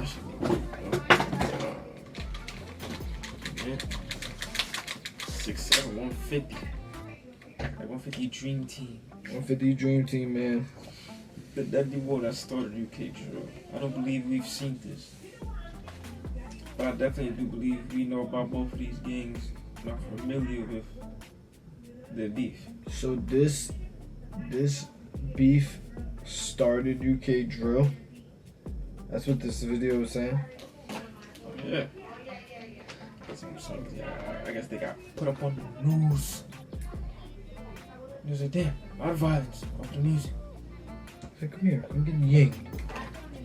That should be good. 6'7", 150. Like 150 Dream Team. 150 Dream Team, man. That duo that started UK drill. I don't believe we've seen this. But I definitely do believe we know about both of these gangs. Not familiar with their beef. So this beef started UK drill. That's what this video was saying. Yeah. I guess they got put up on the news. There's a damn lot of violence off the music. Hey, come here, come get the yank.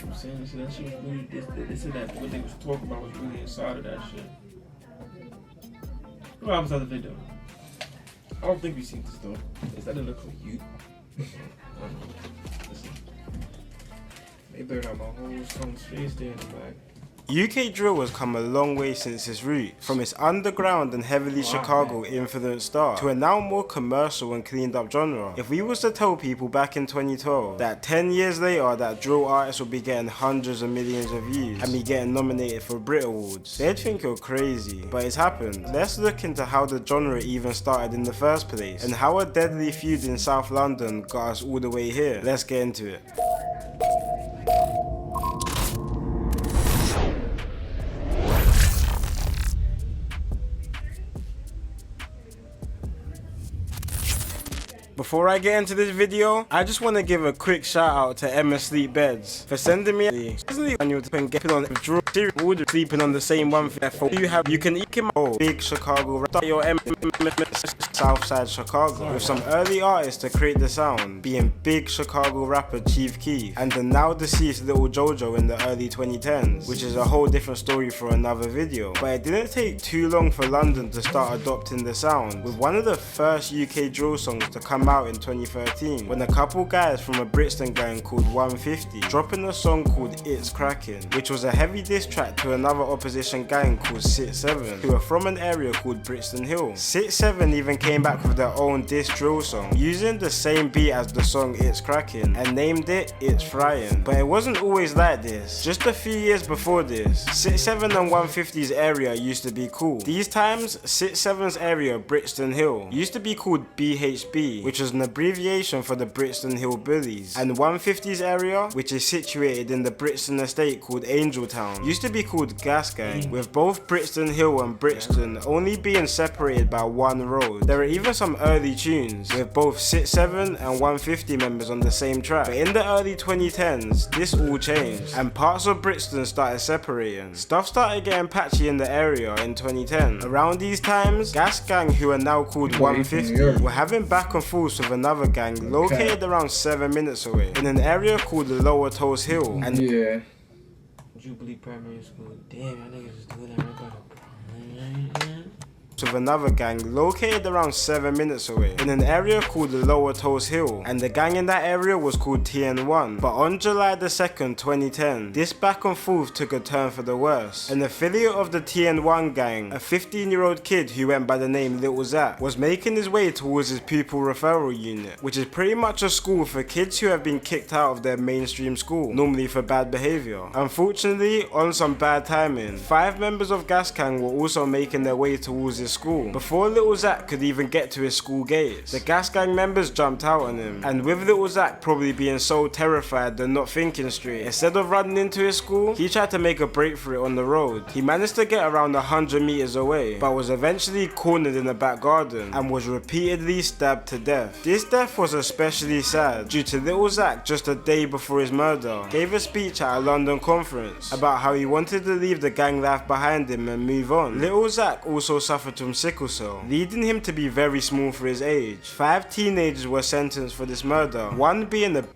I'm saying this, that shit was really this and that. What they was talking about was really inside of that shit. What happens to the video? I don't think we've seen this though. Is that a look for you? Listen. They blurred out my whole song's face there in the back. UK drill has come a long way since its roots, from its underground and heavily Chicago influenced start to a now more commercial and cleaned up genre. If we was to tell people back in 2012 that 10 years later that drill artists would be getting hundreds of millions of views and be getting nominated for Brit Awards, they'd think you're crazy, but it's happened. Let's look into how the genre even started in the first place and how a deadly feud in South London got us all the way here. Let's get into it. Before I get into this video, I just want to give a quick shout out to Emma Sleep Beds for sending me a manual to get on drill order sleeping on the same one. Therefore, you can eat him big Chicago your Southside Chicago with some early artists to create the sound, being big Chicago rapper Chief Keef and the now deceased Little Jojo in the early 2010s, which is a whole different story for another video. But it didn't take too long for London to start adopting the sound, with one of the first UK drill songs to come out in 2013 when a couple guys from a Brixton gang called 150 dropping a song called It's Cracking, which was a heavy diss track to another opposition gang called 6'7", who are from an area called Brixton Hill. 6'7" even came back with their own diss drill song using the same beat as the song It's Cracking and named it It's Frying. But it wasn't always like this. Just a few years before this, 6'7" and 150's area used to be cool. These times, 6'7's area, Brixton Hill, used to be called BHB, which was an abbreviation for the Brixton Hill Bullies, and 150's area, which is situated in the Brixton estate called Angeltown, used to be called Gas Gang, with both Brixton Hill and Brixton only being separated by one road. There are even some early tunes with both 6'7 and 150 members on the same track, but in the early 2010s this all changed and parts of Brixton started separating. Stuff started getting patchy in the area in 2010. Around these times, Gas Gang, who are now called 150, were having back and forth with another gang located around 7 minutes away in an area called the Lower Toast Hill. And Jubilee Primary School. Damn, y'all niggas is doing that right now. with another gang located around 7 minutes away in an area called the Lower Toast Hill, and the gang in that area was called TN1. But on July the 2nd, 2010, this back and forth took a turn for the worse. An affiliate of the TN1 gang, a 15-year-old kid who went by the name Little Zach, was making his way towards his pupil referral unit, which is pretty much a school for kids who have been kicked out of their mainstream school, normally for bad behaviour. Unfortunately, on some bad timing, 5 members of Gas Gang were also making their way towards his school. Before Little Zach could even get to his school gates, the Gas Gang members jumped out on him, and with Little Zach probably being so terrified and not thinking straight, instead of running into his school, he tried to make a break for it on the road. He managed to get around 100 meters away, but was eventually cornered in the back garden and was repeatedly stabbed to death. This death was especially sad due to Little Zach, just a day before his murder, gave a speech at a London conference about how he wanted to leave the gang life behind him and move on. Little Zach also suffered from sickle cell, leading him to be very small for his age. 5 teenagers were sentenced for this murder, one being the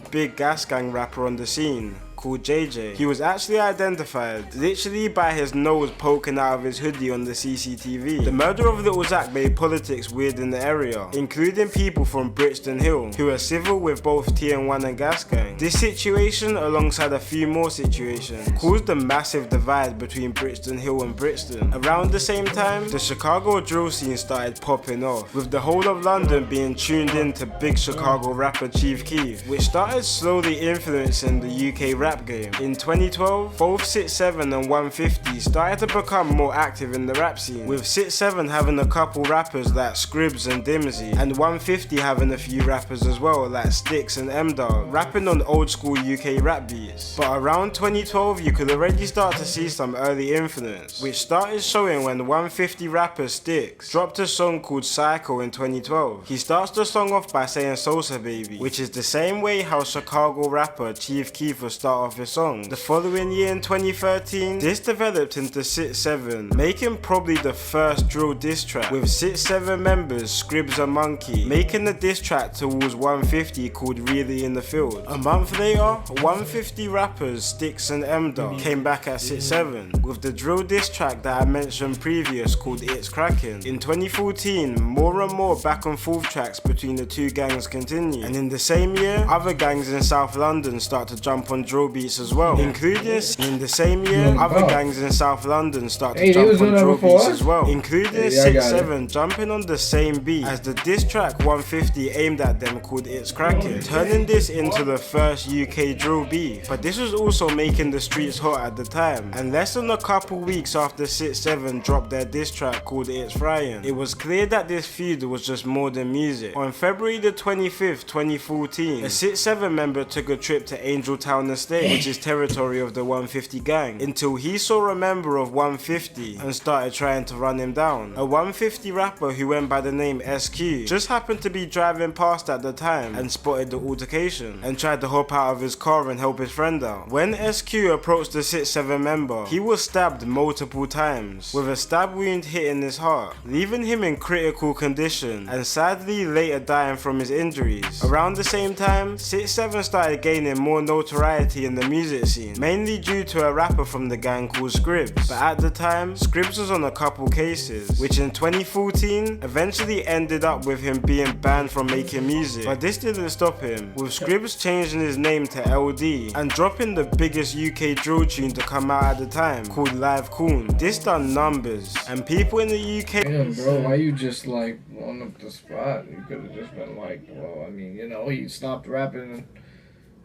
big Gas Gang rapper on the scene called JJ. He was actually identified literally by his nose poking out of his hoodie on the CCTV. The murder of Little Zach made politics weird in the area, including people from Brixton Hill who are civil with both TN1 and Gas Gang. This situation, alongside a few more situations, caused a massive divide between Brixton Hill and Brixton. Around the same time, the Chicago drill scene started popping off, with the whole of London being tuned in to big Chicago rapper Chief Keef, which started slowly influencing the UK rap rap game. In 2012, both 6-7 and 150 started to become more active in the rap scene, with 6-7 having a couple rappers like Scribs and Dimsy, and 150 having a few rappers as well like Sticks and M-Dog, rapping on old school UK rap beats. But around 2012 you could already start to see some early influence, which started showing when 150 rapper Sticks dropped a song called Psycho in 2012. He starts the song off by saying Sosa Baby, which is the same way how Chicago rapper Chief Keef would start off his song. The following year in 2013, this developed into 6-7, making probably the first drill diss track, with 6-7 members Scribs and Monkey making the diss track towards 150 called Really in the Field. A month later, 150 rappers Sticks and M-Dog came back at 6-7 with the drill diss track that I mentioned previous called It's Crackin'. In 2014, more and more back and forth tracks between the two gangs continue, and in the same year, other gangs in South London start to jump on drill beats as well, including in the same year, other gangs in South London start to jump on drill beats as well, including 6-7 jumping on the same beat as the diss track 150 aimed at them called It's Crackin', turning this into the first UK drill beat. But this was also making the streets hot at the time, and less than a couple weeks after 6-7 dropped their diss track called It's Fryin', it was clear that this feud was just more than music. On February the 25th, 2014, a 6-7 member took a trip to Angeltown Estate, which is territory of the 150 gang, until he saw a member of 150 and started trying to run him down. A 150 rapper who went by the name SQ just happened to be driving past at the time and spotted the altercation and tried to hop out of his car and help his friend out. When SQ approached the 6-7 member, he was stabbed multiple times, with a stab wound hitting his heart, leaving him in critical condition and sadly later dying from his injuries. Around the same time, 6-7 started gaining more notoriety in the music scene, mainly due to a rapper from the gang called Scribs. But at the time, Scribs was on a couple cases, which in 2014 eventually ended up with him being banned from making music. But this didn't stop him, with Scribs changing his name to LD and dropping the biggest UK drill tune to come out at the time, called Live Coon. This done numbers, and people in the UK... Damn, bro, why you just like blowing up the spot? You could have just been like, well, I mean, you know, he stopped rapping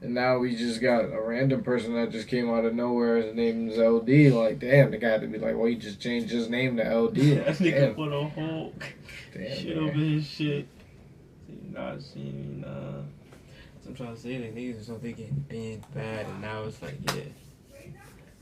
and now we just got a random person that just came out of nowhere. His name is LD. Like, damn, the guy had to be like, well, he just changed his name to LD. That nigga put a whole shit over his shit. I'm trying to say that niggas was they getting banned bad, and now it's like, yeah.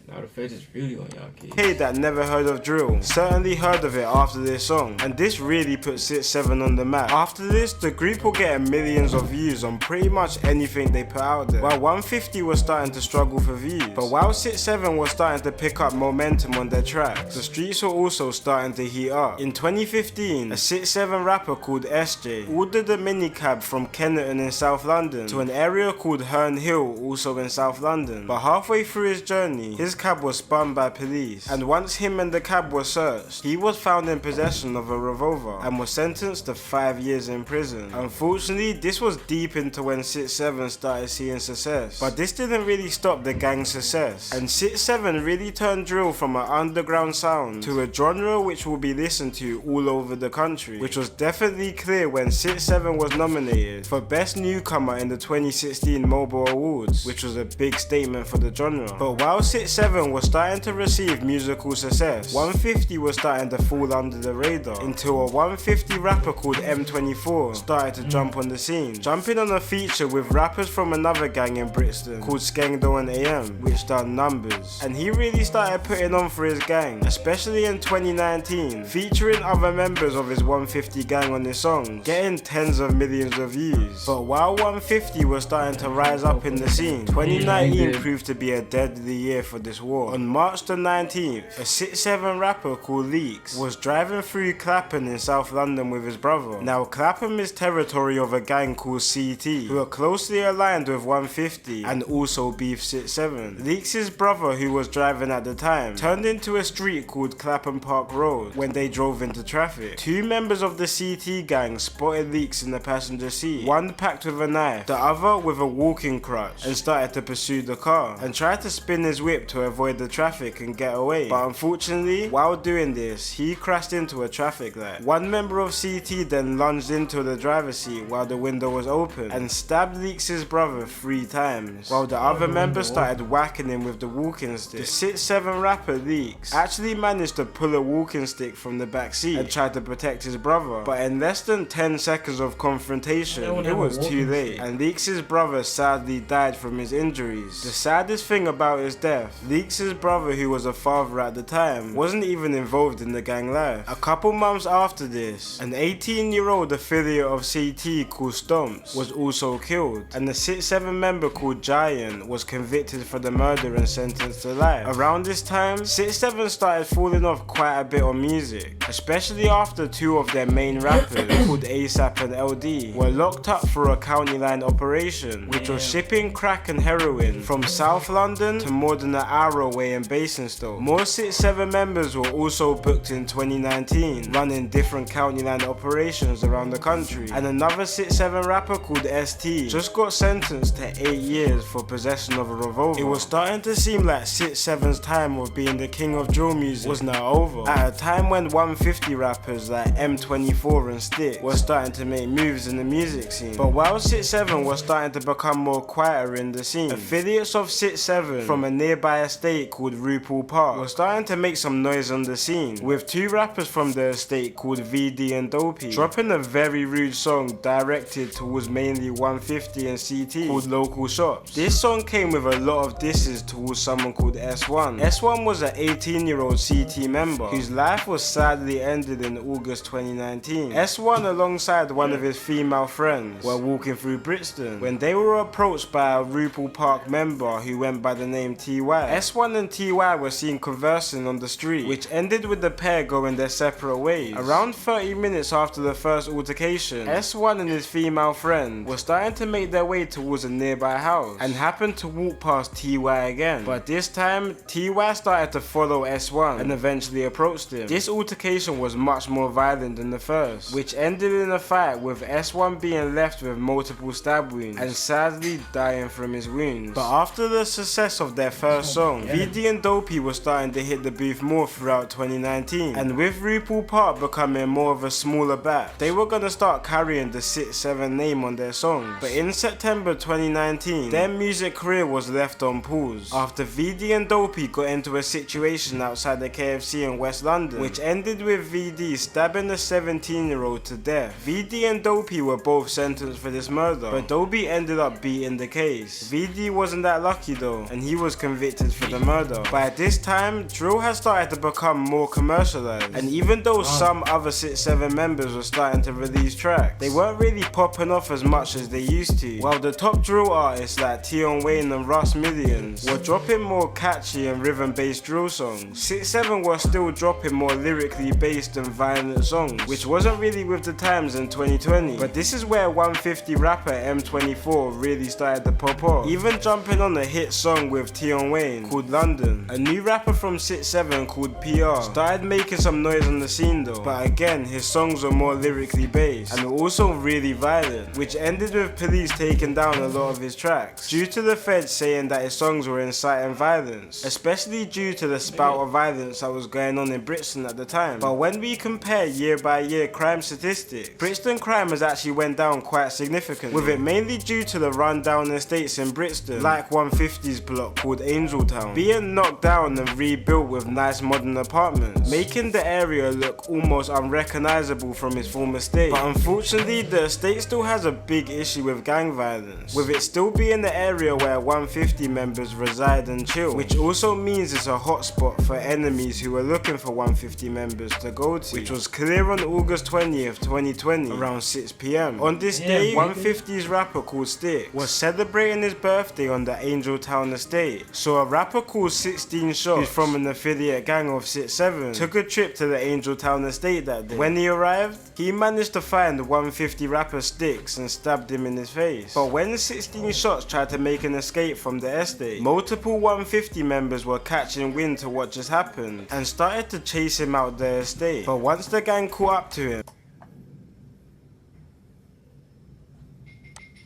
Now the feds is really on y'all kids. Hey, that never heard of drill certainly heard of it after this song, and this really put 6-7 on the map. After this, the group were getting millions of views on pretty much anything they put out there, while 150 was starting to struggle for views. But while 6-7 was starting to pick up momentum on their tracks, the streets were also starting to heat up. In 2015, a 6-7 rapper called SJ ordered a minicab from Kennerton in South London to an area called Herne Hill, also in South London. But halfway through his journey, his cab was spun by police, and once him and the cab were searched, he was found in possession of a revolver and was sentenced to 5 years in prison. Unfortunately, this was deep into when 6-7 started seeing success, but this didn't really stop the gang's success, and 6-7 really turned drill from an underground sound to a genre which will be listened to all over the country, which was definitely clear when 6-7 was nominated for Best Newcomer in the 2016 Mobile Awards, which was a big statement for the genre. But while 6-7 was starting to receive musical success, 150 was starting to fall under the radar until a 150 rapper called M24 started to jump on the scene, jumping on a feature with rappers from another gang in Brixton called Skengdo and AM, which done numbers. And he really started putting on for his gang, especially in 2019, featuring other members of his 150 gang on his songs, getting tens of millions of views. But while 150 was starting to rise up in the scene, 2019 proved to be a deadly year for this war. On March the 19th, a 6-7 rapper called Leaks was driving through Clapham in South London with his brother. Now Clapham is territory of a gang called CT, who are closely aligned with 150 and also beef 6-7. Leaks' brother, who was driving at the time, turned into a street called Clapham Park Road when they drove into traffic. Two members of the CT gang spotted Leaks in the passenger seat, one packed with a knife, the other with a walking crutch, and started to pursue the car and tried to spin his whip to to avoid the traffic and get away. But unfortunately, while doing this, he crashed into a traffic light. One member of CT then lunged into the driver's seat while the window was open and stabbed Leaks' brother 3 times, while the other member started whacking him with the walking stick. The 6'7" rapper Leaks actually managed to pull a walking stick from the back seat and tried to protect his brother, but in less than 10 seconds of confrontation, it was too late, and Leaks' brother sadly died from his injuries. The saddest thing about his death, Leaks' brother, who was a father at the time, wasn't even involved in the gang life. A couple months after this, an 18-year-old affiliate of CT called Stomps was also killed, and the 6'7" member called Giant was convicted for the murder and sentenced to life. Around this time, 6'7" started falling off quite a bit on music, especially after 2 of their main rappers, called ASAP and LD, were locked up for a county line operation, which was shipping crack and heroin from South London to more than an hour away in Basingstoke. More 6'7" members were also booked in 2019, running different county line operations around the country, and another 6'7" rapper called ST just got sentenced to 8 years for possession of a revolver. It was starting to seem like 6'7's time of being the king of drill music was now over, at a time when 150 rappers like M24 and Stick were starting to make moves in the music scene. But while 6'7 was starting to become more quieter in the scene, affiliates of 6'7 from a nearby estate called RuPaul Park were starting to make some noise on the scene, with 2 rappers from the estate called VD and Dopey dropping a very rude song directed towards mainly 150 and CT called Local Shops. This song came with a lot of disses towards someone called S1. S1 was an 18-year-old CT member whose life was sadly ended in August 2019. S1 alongside one of his female friends were walking through Brixton when they were approached by a RuPaul Park member who went by the name TY. S1 and TY were seen conversing on the street, which ended with the pair going their separate ways. Around 30 minutes after the first altercation, S1 and his female friend were starting to make their way towards a nearby house and happened to walk past TY again, but this time TY started to follow S1 and eventually approached him. This altercation was much more violent than the first, which ended in a fight with S1 being left with multiple stab wounds and sadly dying from his wounds. But after the success of their first song, VD and Dopey were starting to hit the booth more throughout 2019, and with RuPaul Park becoming more of a smaller batch, they were gonna start carrying the 6'7 name on their songs. But in September 2019, their music career was left on pause after VD and Dopey got into a situation outside the KFC in West London, which ended with VD stabbing a 17-year-old to death. VD and Dopey were both sentenced for this murder, but Dopey ended up beating the case. VD wasn't that lucky though, and he was convicted for the murder. But at this time, drill had started to become more commercialized, and even though some other 6'7 members were starting to release tracks, they weren't really popping off as much as they used to, while the top drill artists like Tion Wayne and Russ Millions were dropping more catchy and rhythm-based drill songs. 6'7 were still dropping more lyrically based and violent songs, which wasn't really with the times in 2020. But this is where 150 rapper M24 really started to pop off, even jumping on a hit song with Tion Wayne called London. A new rapper from 6'7 called PR started making some noise on the scene though, but again his songs were more lyrically based and were also really violent, which ended with police taking down a lot of his tracks due to the feds saying that his songs were inciting violence, especially due to the spout of violence that was going on in Brixton at the time. But when we compare year by year crime statistics, Brixton crime has actually went down quite significantly, with it mainly due to the rundown estates in Brixton, like 150's block called Angeltown, being knocked down and rebuilt with nice modern apartments, making the area look almost unrecognizable from its former state. But unfortunately, the estate still has a big issue with gang violence, with it still being the area where 150 members reside and chill, which also means it's a hotspot for enemies who are looking for 150 members to go to, which was clear on August 20th, 2020 around 6 PM. On this day, 150's rapper called Stick was celebrating his birthday on the Angeltown estate, so a rapper called 16 Shots, who's from an affiliate gang of 6'7, took a trip to the Angeltown estate that day. When he arrived, he managed to find 150 rapper Sticks and stabbed him in his face. But when 16 Shots tried to make an escape from the estate, multiple 150 members were catching wind to what just happened and started to chase him out the estate. But once the gang caught up to him,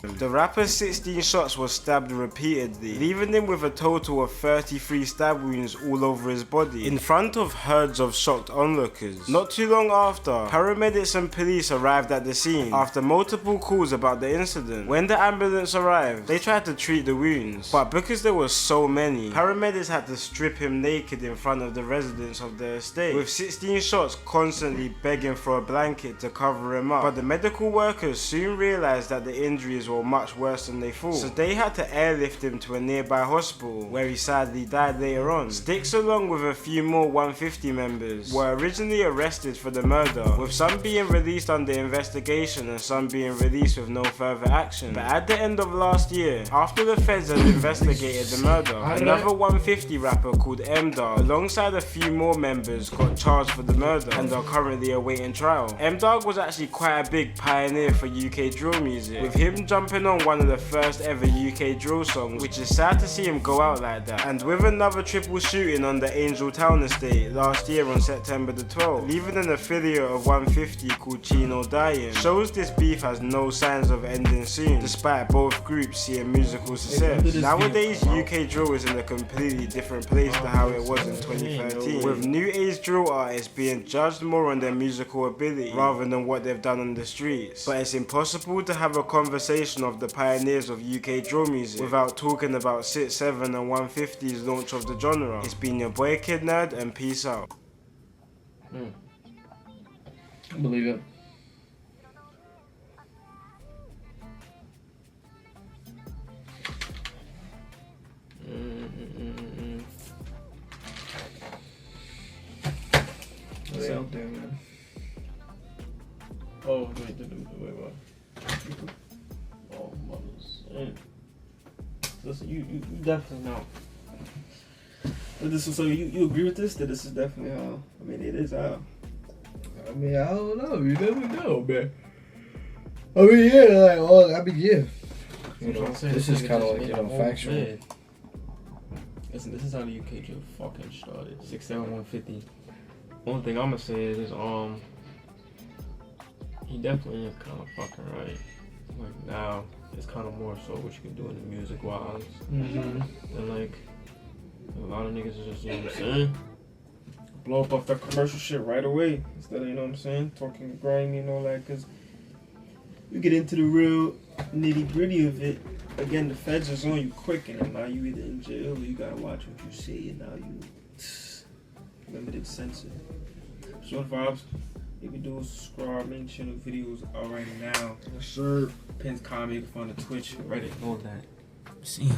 The rapper's 16 shots was stabbed repeatedly, leaving him with a total of 33 stab wounds all over his body, in front of herds of shocked onlookers. Not too long after, paramedics and police arrived at the scene after multiple calls about the incident. When the ambulance arrived, they tried to treat the wounds, but because there were so many, paramedics had to strip him naked in front of the residents of the estate, with 16 shots constantly begging for a blanket to cover him up. But the medical workers soon realized that the injuries were much worse than they thought, so they had to airlift him to a nearby hospital, where he sadly died later on. Sticks, along with a few more 150 members, were originally arrested for the murder, with some being released under investigation and some being released with no further action. But at the end of last year, after the feds had investigated the murder, another 150 rapper called M-Dog, alongside a few more members, got charged for the murder and are currently awaiting trial. M-Dog was actually quite a big pioneer for UK drill music, with him jumping on one of the first ever UK drill songs, which is sad to see him go out like that. And with another triple shooting on the Angel Town estate last year on September the 12th, leaving an affiliate of 150 called Chino dying, shows this beef has no signs of ending soon, despite both groups seeing musical success. Nowadays, UK drill is in a completely different place to how it was in 2013, with new age drill artists being judged more on their musical ability rather than what they've done on the streets. But it's impossible to have a conversation of the pioneers of UK drill music without talking about 6, 7 and 150's launch of the genre. It's been your boy Kid Nerd, and peace out. I believe it. What's out there, man? Oh, wait, what? Oh, mothers. Listen, you definitely know. But this is, so you agree with this? That this is definitely how? I mean, it is how. I mean, I don't know. You never know, man. I mean, yeah, like, oh, I mean, yeah. You know, this is kind of like, you know, factual. Man. Listen, this is how the UK drill fucking started. 6, 7, 150. One thing I'm gonna say is, he definitely is kind of fucking right. Like, now, it's kind of more so what you can do in the music wise. Mm-hmm. Than like, a lot of niggas is just, you know what I'm saying? Blow up off that commercial shit right away instead of, you know what I'm saying, talking grimy, you know, like, cause you get into the real nitty gritty of it. Again, the feds is on you quick, and now you either in jail or you gotta watch what you say, and now you limited censor. Short vibes. If you do subscribe, main channel videos are right now. Yes, sir. Pins comment, you can find the Twitch, Reddit, all that. See ya.